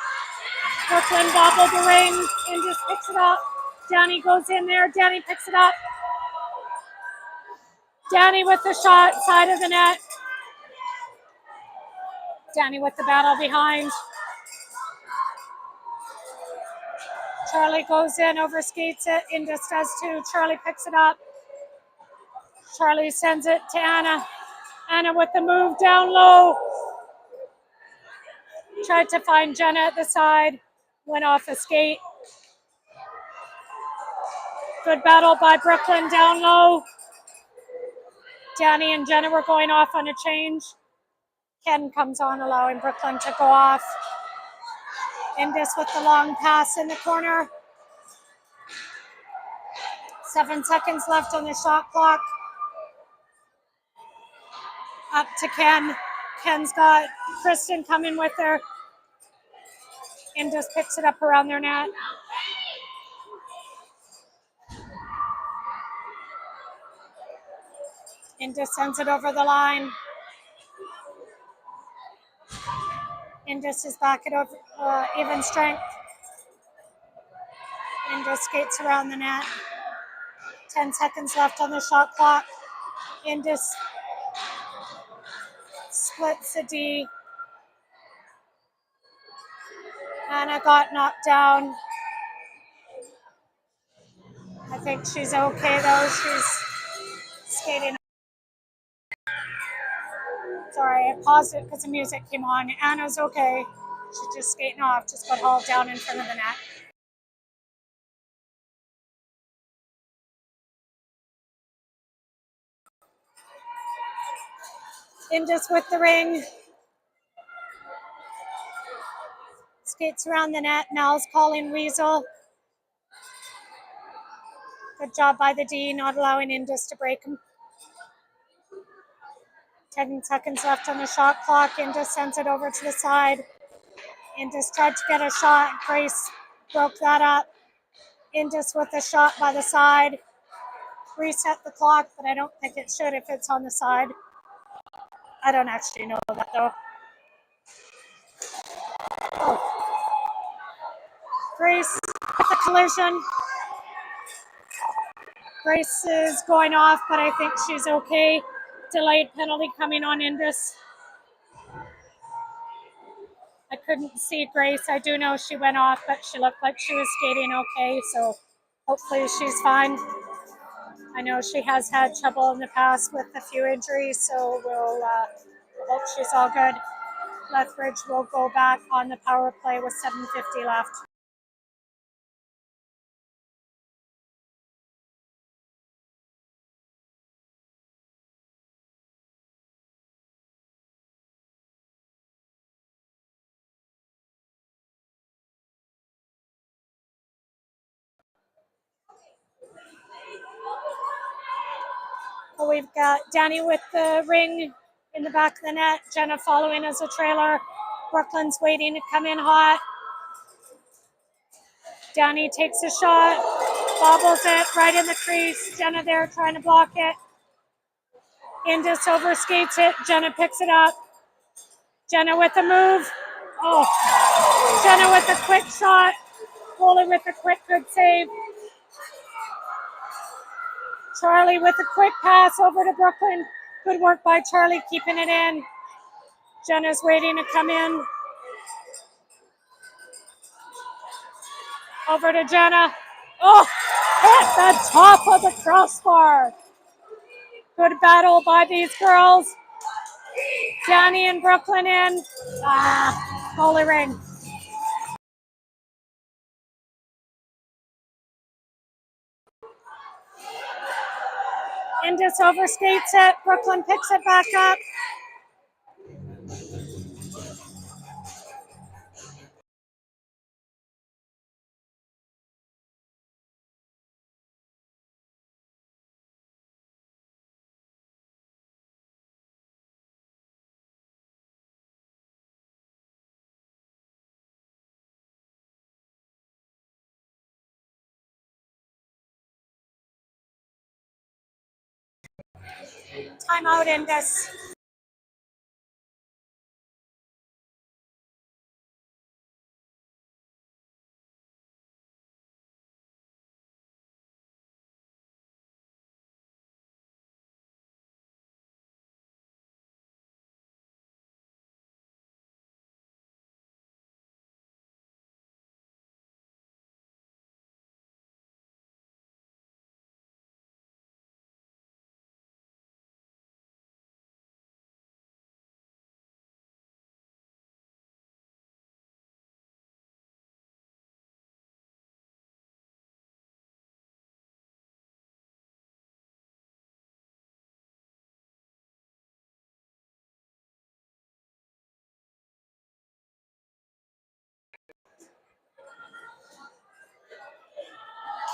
[SPEAKER 3] Brooklyn bobbled the ring. Indus picks it up. Danny goes in there. Danny picks it up. Danny with the shot, side of the net. Danny with the battle behind. Charlie goes in, overskates it. Indus does too. Charlie picks it up. Charlie sends it to Anna. Anna with the move down low. Tried to find Jenna at the side. Went off a skate. Good battle by Brooklyn down low. Danny and Jenna were going off on a change. Ken comes on, allowing Brooklyn to go off. Indus with the long pass in the corner. 7 seconds left on the shot clock. Up to Ken. Ken's got Kristen coming with her. Indus picks it up around their net. Indus sends it over the line. Indus is back at even strength. Indus skates around the net. 10 seconds left on the shot clock. Indus splits the D. Anna got knocked down. I think she's okay though. She's skating. Sorry, I paused it because the music came on. Anna's okay. She's just skating off, just got hauled down in front of the net. Indus with the ring. Skates around the net. Mal's calling Weasel. Good job by the D, not allowing Indus to break him. 10 seconds left on the shot clock. Indus sends it over to the side. Indus tried to get a shot. Grace broke that up. Indus with a shot by the side. Reset the clock, but I don't think it should if it's on the side. I don't actually know that though. Oh. Grace with the collision. Grace is going off, but I think she's okay. Delayed penalty coming on Indus. I couldn't see Grace. I do know she went off, but she looked like she was skating okay, so hopefully she's fine. I know she has had trouble in the past with a few injuries, so we'll hope she's all good. Lethbridge will go back on the power play with 7:50 left. So we've got Danny with the ring in the back of the net, Jenna following as a trailer. Brooklyn's waiting to come in hot. Danny takes a shot, bobbles it right in the crease. Jenna there trying to block it. Indus overskates it. Jenna picks it up. Jenna with a move. Oh, Jenna with a quick shot. Goalie with a quick good save. Charlie with a quick pass over to Brooklyn. Good work by Charlie keeping it in. Jenna's waiting to come in. Over to Jenna. Oh, hit the top of the crossbar. Good battle by these girls. Danny and Brooklyn in. Goalie ring. Indus overskates it. Brooklyn picks it back up. Timeout, Indus.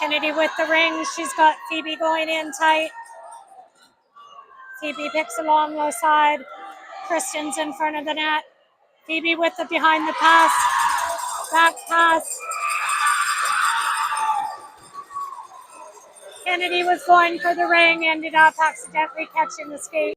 [SPEAKER 3] Kennedy with the ring. She's got Phoebe going in tight. Phoebe picks a long low side. Kristen's in front of the net. Phoebe with the behind the pass. Back pass. Kennedy was going for the ring, ended up accidentally catching the skate.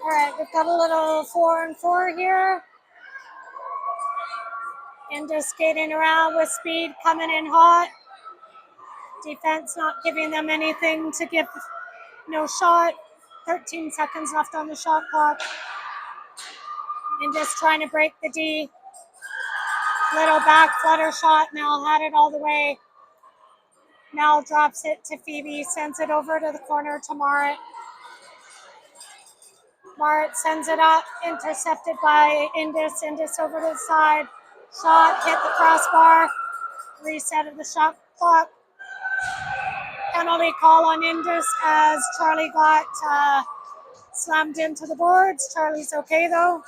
[SPEAKER 3] All right, we've got a little 4-on-4 here. Indus skating around with speed, coming in hot. Defense not giving them anything to give, no shot. 13 seconds left on the shot clock. Indus trying to break the D. Little back flutter shot. Mal had it all the way. Mal drops it to Phoebe, sends it over to the corner to Marit. Marit sends it up, intercepted by Indus. Indus over to the side. Shot, hit the crossbar. Reset of the shot clock. Penalty call on Indus as Charlie got slammed into the boards. Charlie's okay though.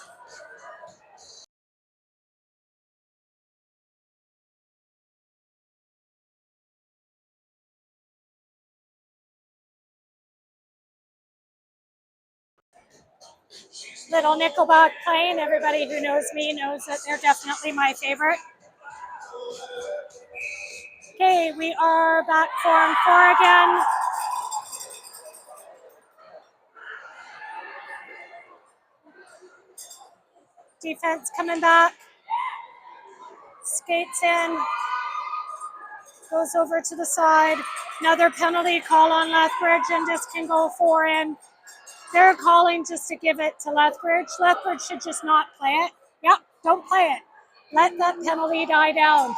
[SPEAKER 3] Little Nickelback playing. Everybody who knows me knows that they're definitely my favorite. Okay, we are back 4-on-4 again. Defense coming back. Skates in. Goes over to the side. Another penalty call on Lethbridge, and just can go 4 in. They're calling just to give it to Lethbridge. Lethbridge should just not play it. Yep, don't play it. Let that penalty die down.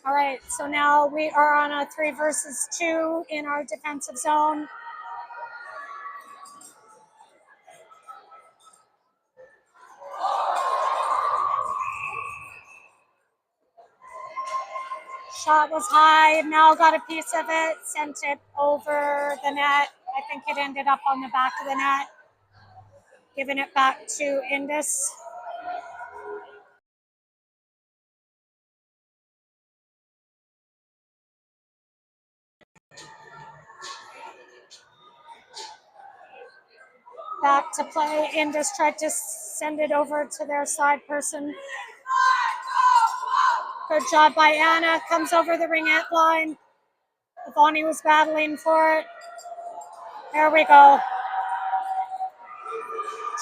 [SPEAKER 3] All right, so now we are on a 3 versus 2 in our defensive zone. Shot was high. Mal got a piece of it, sent it over the net. I think it ended up on the back of the net. Giving it back to Indus. Back to play. Indus tried to send it over to their side person. Good job by Anna. Comes over the ringette line. Ivani was battling for it. There we go.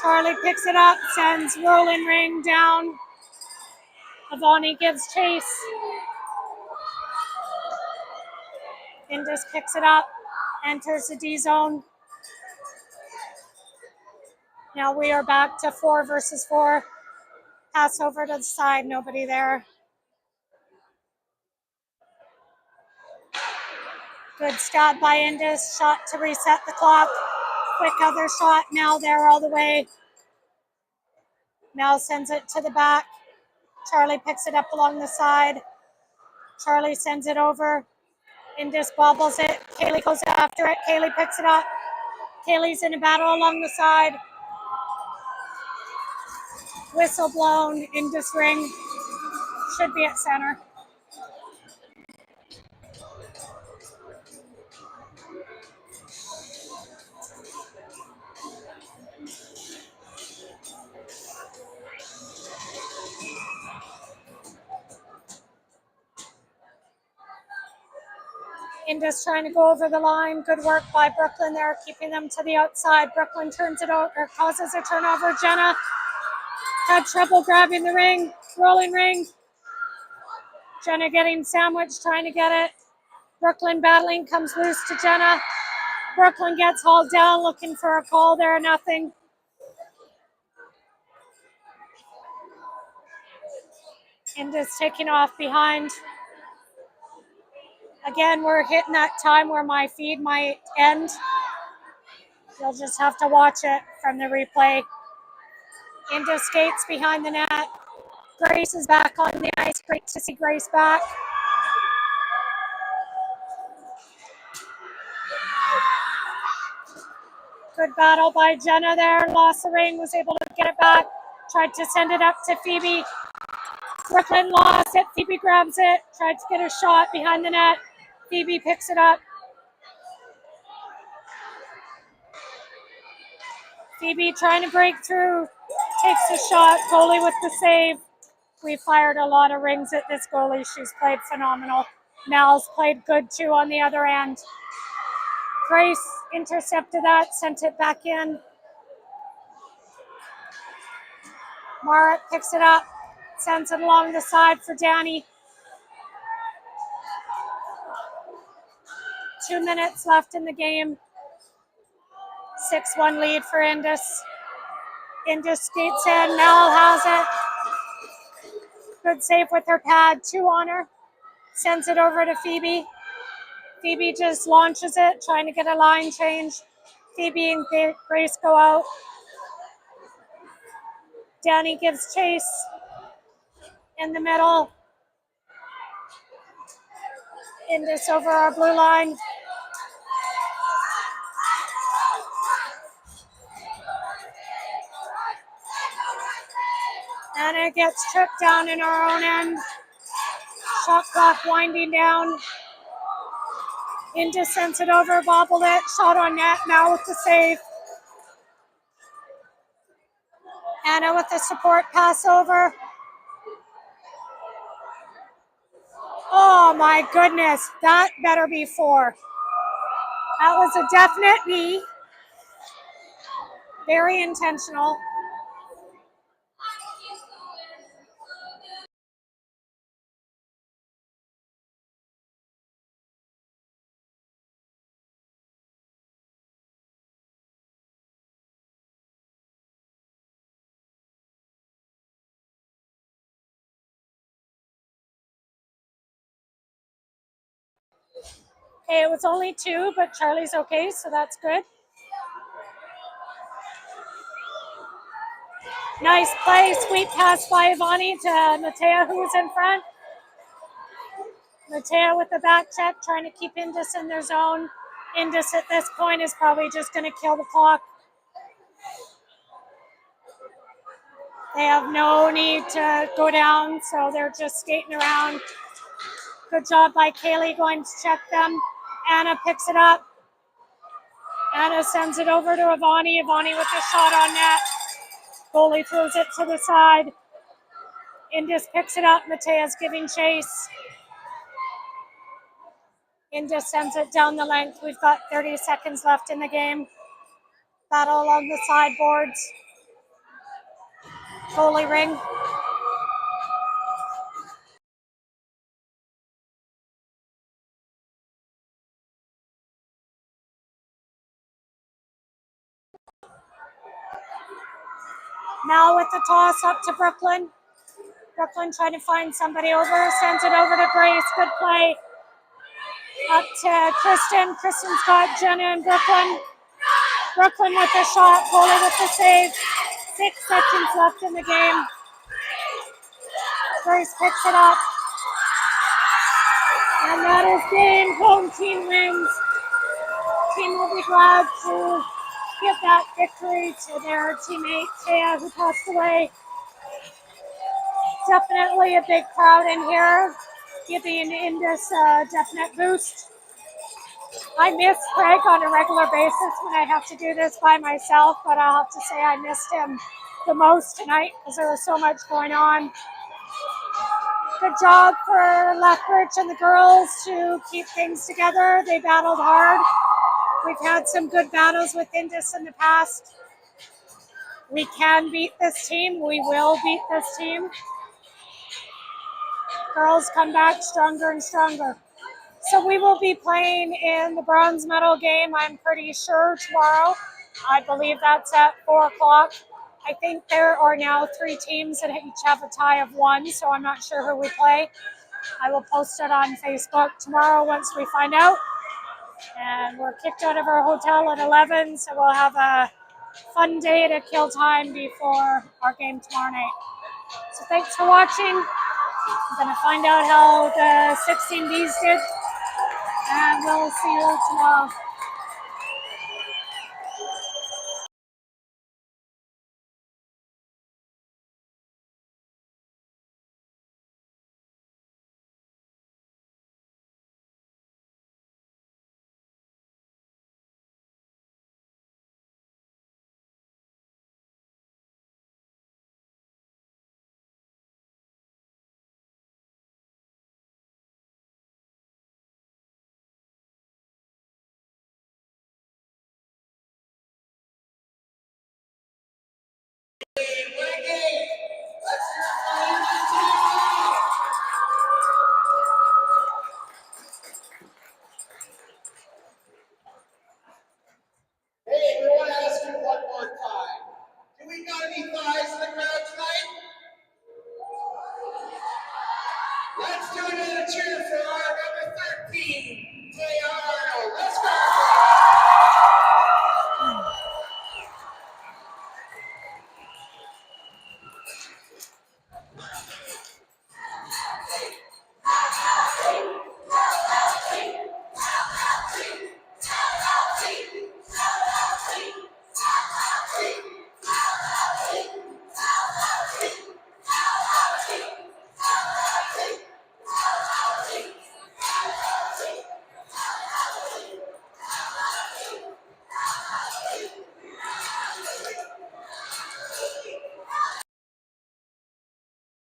[SPEAKER 3] Charlie picks it up, sends rolling ring down. Ivani gives chase. Indus picks it up, enters the D zone. Now we are back to 4 versus 4. Pass over to the side, nobody there. Good stab by Indus, shot to reset the clock. Quick other shot, now there all the way. Now sends it to the back. Charlie picks it up along the side. Charlie sends it over. Indus bobbles it. Kaylee goes after it. Kaylee picks it up. Kaylee's in a battle along the side. Whistle blown. Indus ring. Should be at center. Indus trying to go over the line. Good work by Brooklyn there, keeping them to the outside. Brooklyn turns it over, causes a turnover. Jenna had trouble grabbing the ring. Rolling ring. Jenna getting sandwiched, trying to get it. Brooklyn battling, comes loose to Jenna. Brooklyn gets hauled down, looking for a call there, nothing. Indus taking off behind. Again, we're hitting that time where my feed might end. You'll just have to watch it from the replay. Indus skates behind the net. Grace is back on the ice. Great to see Grace back. Good battle by Jenna there. Lost the ring, was able to get it back. Tried to send it up to Phoebe. Brooklyn lost it. Phoebe grabs it. Tried to get a shot behind the net. Phoebe picks it up. Phoebe trying to break through. Takes a shot. Goalie with the save. We fired a lot of rings at this goalie. She's played phenomenal. Mal's played good too on the other end. Grace intercepted that, sent it back in. Marit picks it up, sends it along the side for Danny. 2 minutes left in the game. 6-1 lead for Indus. Indus skates in, Mal has it. Good save with her pad, 2 on her. Sends it over to Phoebe. Phoebe just launches it, trying to get a line change. Phoebe and Grace go out. Danny gives chase in the middle. Indus over our blue line. Anna gets tripped down in our own end. Shot clock winding down. Indus sends it over, bobbled it. Shot on net, now with the save. Anna with the support pass over. Oh my goodness, that better be 4. That was a definite knee. Very intentional. Okay, it was only 2, but Charlie's okay, so that's good. Nice play, sweet pass by Ivani to Matea, who was in front. Matea with the back check, trying to keep Indus in their zone. Indus at this point is probably just going to kill the clock. They have no need to go down, so they're just skating around. Good job by Kaylee going to check them. Anna picks it up. Anna sends it over to Ivani. Ivani with the shot on net. Goalie throws it to the side. Indus picks it up. Matea's giving chase. Indus sends it down the length. We've got 30 seconds left in the game. Battle along the sideboards. Goalie ring. Now with the toss up to Brooklyn. Brooklyn trying to find somebody over. Sends it over to Grace. Good play. Up to Kristen. Kristen's got Jenna and Brooklyn. Brooklyn with the shot. Goalie with the save. 6 seconds left in the game. Grace picks it up. And that is game. Home team wins. Team will be glad to give that victory to their teammate, Taya, who passed away. Definitely a big crowd in here, giving Indus a definite boost. I miss Craig on a regular basis when I have to do this by myself, but I'll have to say I missed him the most tonight because there was so much going on. Good job for Lethbridge and the girls to keep things together. They battled hard. We've had some good battles with Indus in the past. We can beat this team. We will beat this team. Girls come back stronger and stronger. So we will be playing in the bronze medal game, I'm pretty sure, tomorrow. I believe that's at 4 o'clock. I think there are now 3 teams that each have a tie of 1, so I'm not sure who we play. I will post it on Facebook tomorrow once we find out. And we're kicked out of our hotel at 11, so we'll have a fun day to kill time before our game tomorrow night. So thanks for watching. I'm going to find out how the 16Bs did, and we'll see you tomorrow.
[SPEAKER 1] We got any thighs in the crowd tonight? Let's do another cheer for